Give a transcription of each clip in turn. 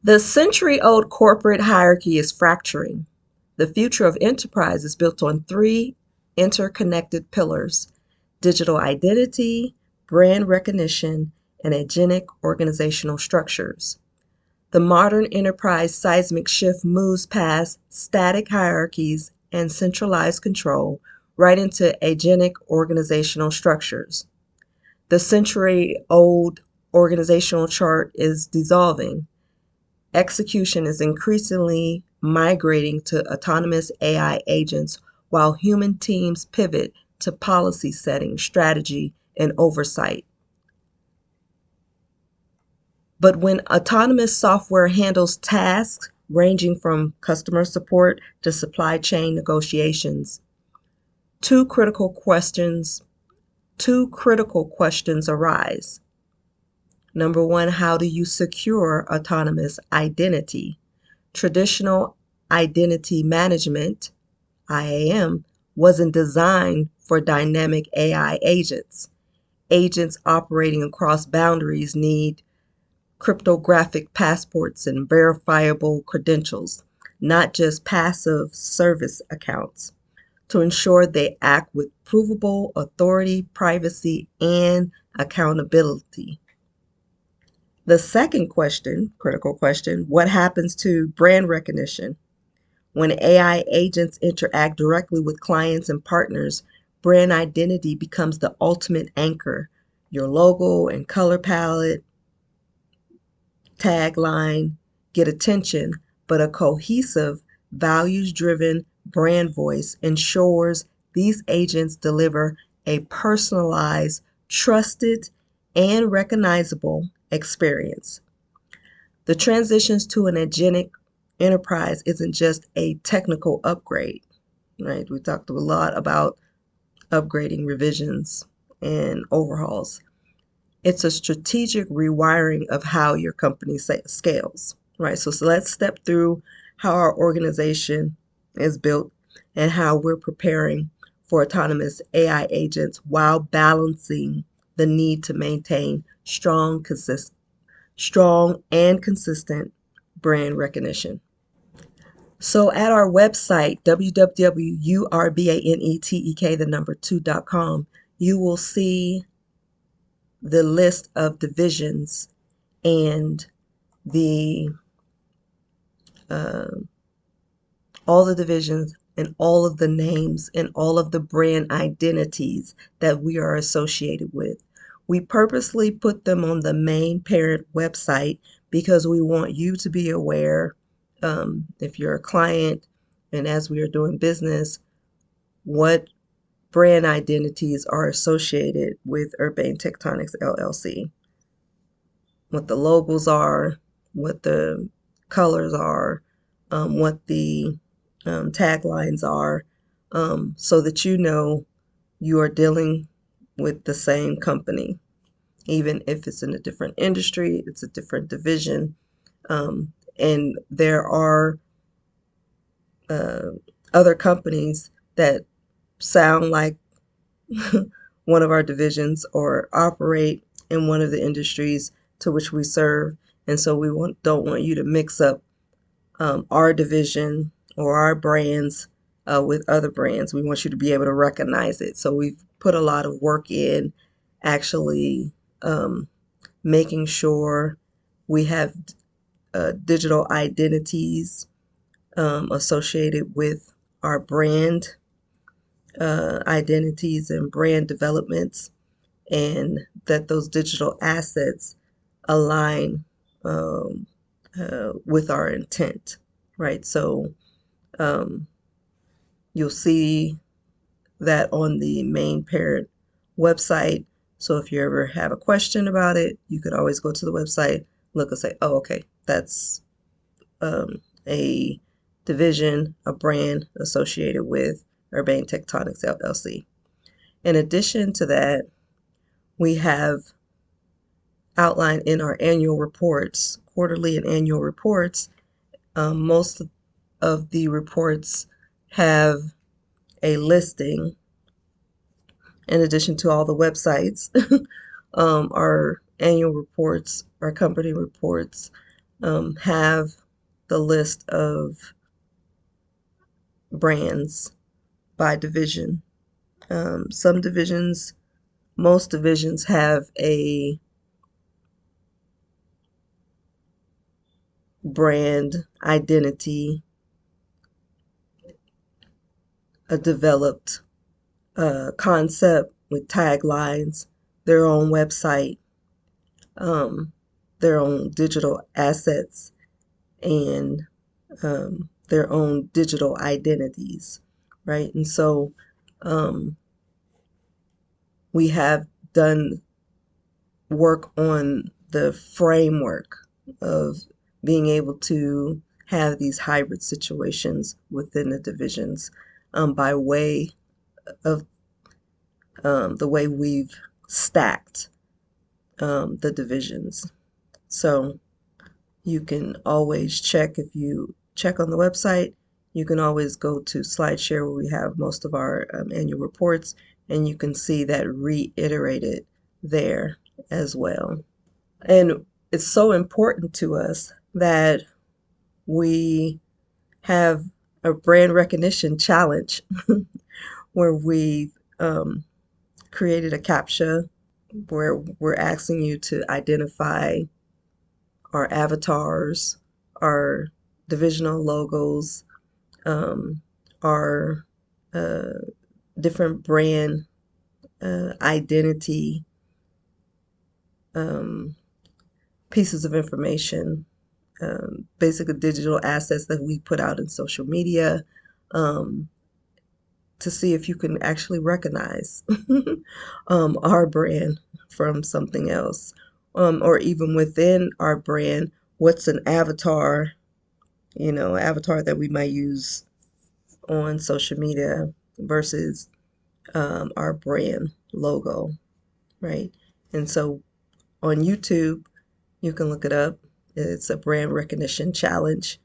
The century-old corporate hierarchy is fracturing. The future of enterprise is built on three interconnected pillars: digital identity, brand recognition, and agentic organizational structures. The modern enterprise seismic shift moves past static hierarchies and centralized control right into agentic organizational structures. The century-old organizational chart is dissolving. Execution is increasingly migrating to autonomous AI agents while human teams pivot to policy setting, strategy, and oversight. But when autonomous software handles tasks ranging from customer support to supply chain negotiations, two critical questions arise. Number one, how do you secure autonomous identity? Traditional identity management, IAM, wasn't designed for dynamic AI agents. Agents operating across boundaries need cryptographic passports and verifiable credentials, not just passive service accounts, to ensure they act with provable authority, privacy, and accountability. The second question, critical question, what happens to brand recognition? When AI agents interact directly with clients and partners, brand identity becomes the ultimate anchor. Your logo and color palette, tagline get attention, but a cohesive, values-driven brand voice ensures these agents deliver a personalized, trusted, and recognizable experience. The transitions to an agentic enterprise isn't just a technical upgrade, right? We talked a lot about upgrading, revisions, and overhauls. It's a strategic rewiring of how your company scales, right? So let's step through how our organization is built and how we're preparing for autonomous AI agents while balancing the need to maintain strong and consistent brand recognition. So at our website, www.urbanetek2.com, you will see the list of divisions and the all the divisions and all of the names and all of the brand identities that we are associated with. We purposely put them on the main parent website because we want you to be aware, if you're a client and as we are doing business, what brand identities are associated with Urbane Tectonics LLC. What the logos are, what the colors are, what the taglines are, so that you know you are dealing with the same company. Even if it's in a different industry, it's a different division. And there are other companies that sound like one of our divisions or operate in one of the industries to which we serve. And so we don't want you to mix up our division or our brands with other brands. We want you to be able to recognize it. So we've put a lot of work in actually making sure we have digital identities associated with our brand identities and brand developments, and that those digital assets align with our intent, right? So you'll see that on the main parent website. So if you ever have a question about it, you could always go to the website, look and say, oh, okay, that's a division, a brand associated with Urbane Tectonics LLC. In addition to that, we have outlined in our annual reports, quarterly and annual reports, most of the reports have a listing in addition to all the websites. Our annual reports, our company reports have the list of brands by division. Some divisions, most divisions have a brand identity, a developed concept with taglines, their own website, um, their own digital assets, and their own digital identities, right? And so we have done work on the framework of being able to have these hybrid situations within the divisions by way of the way we've stacked the divisions. So you can always check, if you check on the website, you can always go to SlideShare where we have most of our annual reports, and you can see that reiterated there as well. And it's so important to us that we have a brand recognition challenge where we created a CAPTCHA where we're asking you to identify our avatars, our divisional logos, our different brand identity pieces of information, basically digital assets that we put out in social media, to see if you can actually recognize our brand from something else. Or even within our brand, what's an avatar, avatar that we might use on social media versus our brand logo, right? And so on YouTube, you can look it up. It's a brand recognition challenge,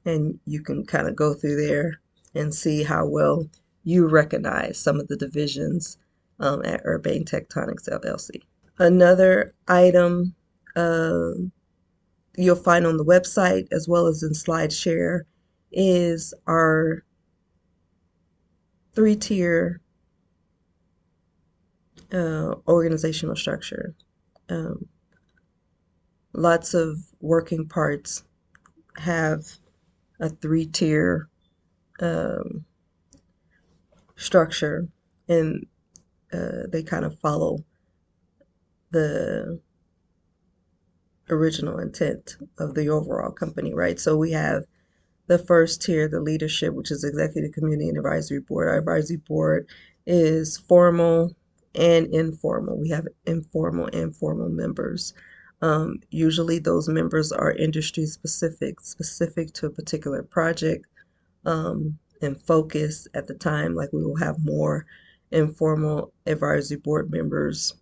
and you can kind of go through there and see how well you recognize some of the divisions at Urbane Tectonics LLC. Another item you'll find on the website as well as in SlideShare is our 3-tier organizational structure. Lots of working parts have a 3-tier structure, and they kind of follow the original intent of the overall company, right? So we have the first tier, the leadership, which is executive committee and advisory board. Our advisory board is formal and informal. We have informal and formal members. Usually those members are industry specific to a particular project and focus at the time. Like we will have more informal advisory board members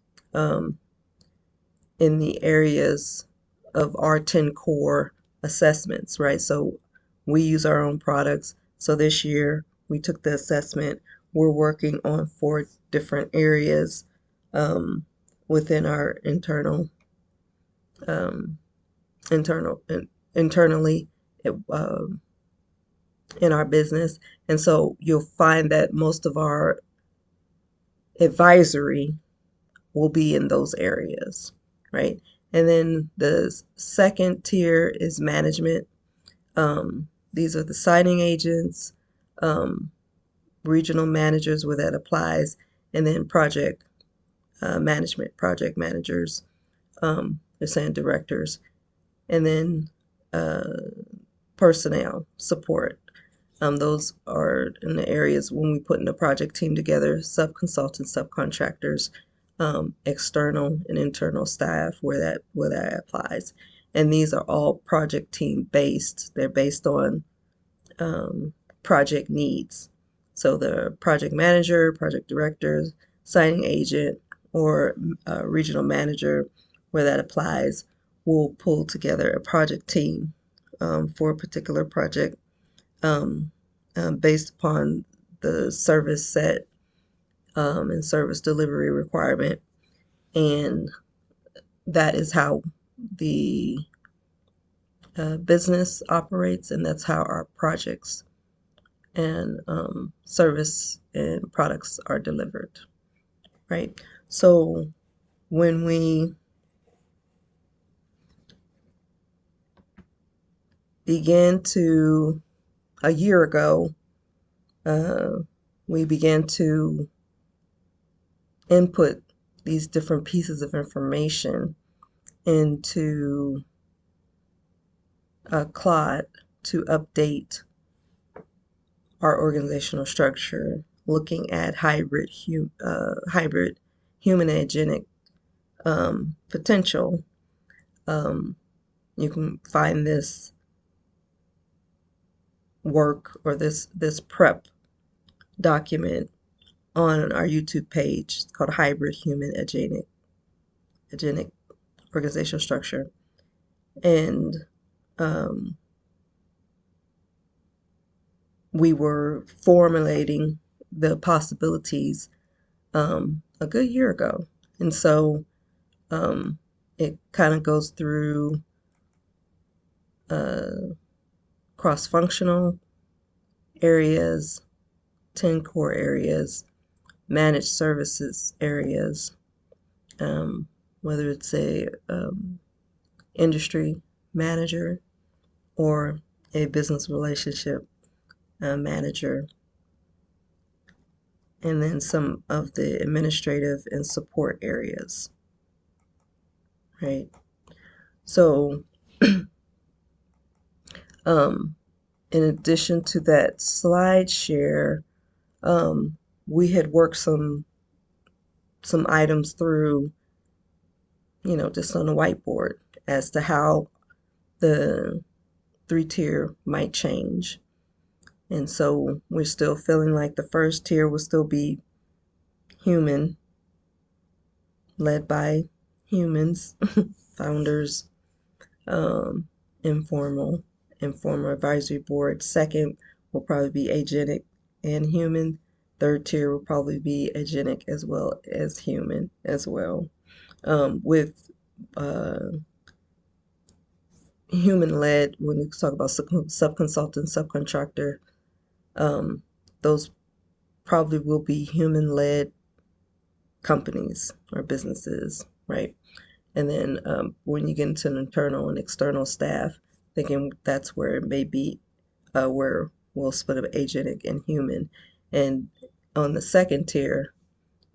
in the areas of our 10 core assessments, right? So we use our own products. So this year we took the assessment. We're working on 4 different areas within our internally in our business. And so you'll find that most of our advisory will be in those areas, right? And then the second tier is management. These are the signing agents, regional managers where that applies, and then project management, project managers, they're saying directors, and then personnel support. Those are in the areas when we put in a project team together, sub-consultants, subcontractors, external and internal staff where that applies. And these are all project team based. They're based on project needs. So the project manager, project director, signing agent, or regional manager where that applies will pull together a project team for a particular project based upon the service set and service delivery requirement. And that is how the business operates, and that's how our projects and service and products are delivered, right? So when we began to, a year ago, we began to input these different pieces of information into Claude to update our organizational structure, looking at hybrid human agenic potential. You can find this work or this prep document on our YouTube page. It's called Hybrid Human Agenic Organizational Structure. And we were formulating the possibilities a good year ago. And so it kind of goes through cross-functional areas, 10 core areas, managed services areas, whether it's a industry manager or a business relationship manager, and then some of the administrative and support areas, right? So in addition to that slide share, we had worked some items through, just on the whiteboard as to how the 3-tier might change. And so we're still feeling like the first tier will still be human, led by humans, founders, informal advisory board. Second will probably be agenic and human. Third tier will probably be agenic as well as human as well. With human-led, when we talk about subconsultant, subcontractor, those probably will be human-led companies or businesses, right? And then when you get into an internal and external staff, thinking that's where it may be where we'll split up agenic and human. And on the second tier,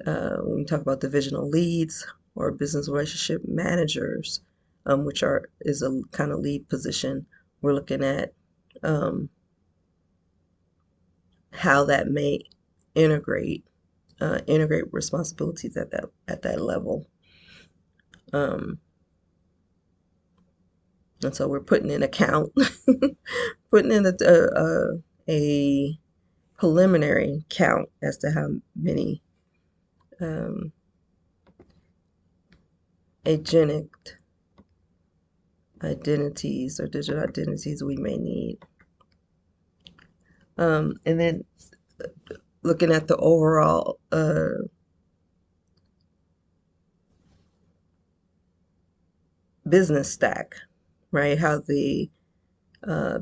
when we talk about divisional leads or business relationship managers, which is a kind of lead position, we're looking at how that may integrate responsibilities at that level. And so we're putting in a count, putting in a preliminary count as to how many agenic identities or digital identities we may need. And then looking at the overall business stack, right? How the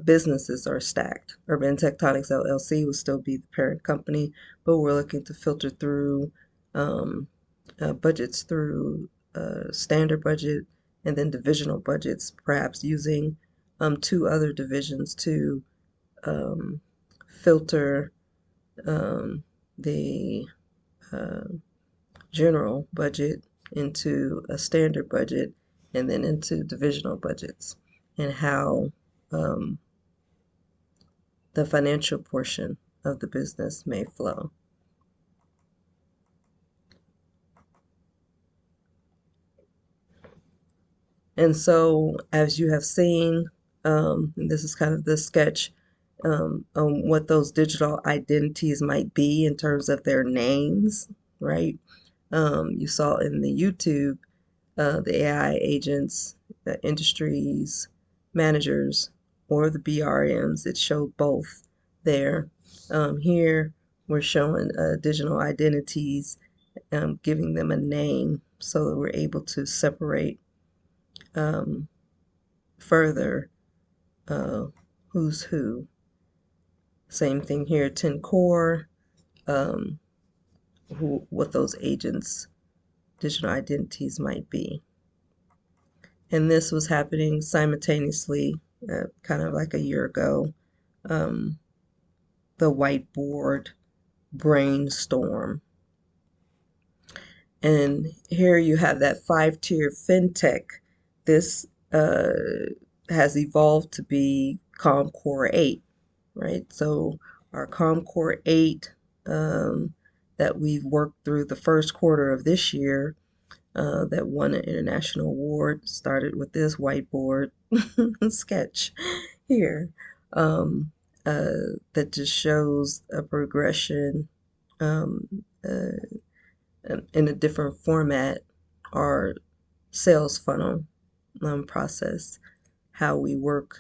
businesses are stacked. Urban Tectonics LLC will still be the parent company, but we're looking to filter through budgets through standard budget and then divisional budgets, perhaps using 2 other divisions to filter the general budget into a standard budget and then into divisional budgets, and how the financial portion of the business may flow. And so, as you have seen, and this is kind of the sketch on what those digital identities might be in terms of their names, right? You saw in the YouTube, the AI agents, the industries, managers, or the BRMs. It showed both there. Here, we're showing digital identities, giving them a name so that we're able to separate further who's who. Same thing here, 10 core, what those agents' digital identities might be. And this was happening simultaneously, kind of like a year ago. The whiteboard brainstorm. And here you have that 5-tier fintech. This has evolved to be COM Core 8, right? So our COM Core 8 that we've worked through the first quarter of this year that won an international award started with this whiteboard sketch here that just shows a progression um, in a different format, our sales funnel process, how we work,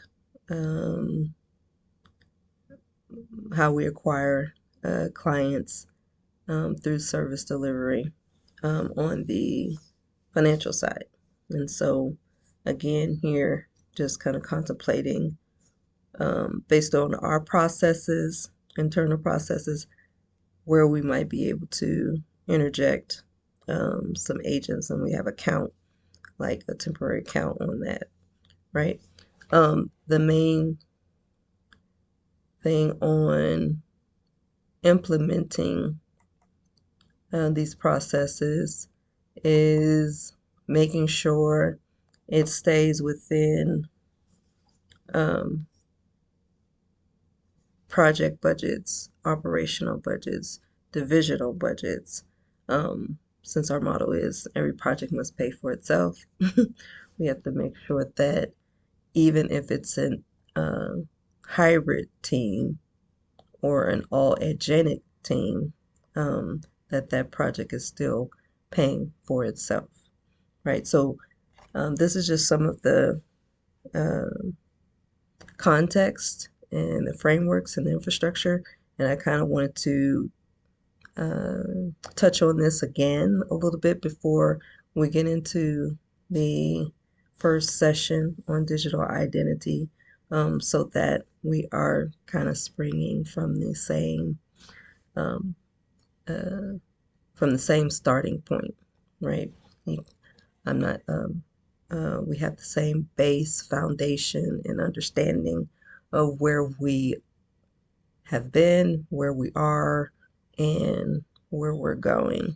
how we acquire clients through service delivery on the financial side. And so, again, here, just kind of contemplating based on our processes, internal processes, where we might be able to interject some agents, and we have a count, like a temporary count on that, right? The main thing on implementing these processes is making sure it stays within project budgets, operational budgets, divisional budgets. Since our motto is every project must pay for itself, we have to make sure that even if it's an hybrid team or an all-agentic team, that project is still paying for itself, right? So this is just some of the context and the frameworks and the infrastructure, and I kind of wanted to touch on this again a little bit before we get into the first session on digital identity, so that we are kind of springing from the same starting point, right? I'm not. We have the same base foundation and understanding of where we have been, where we are, and where we're going.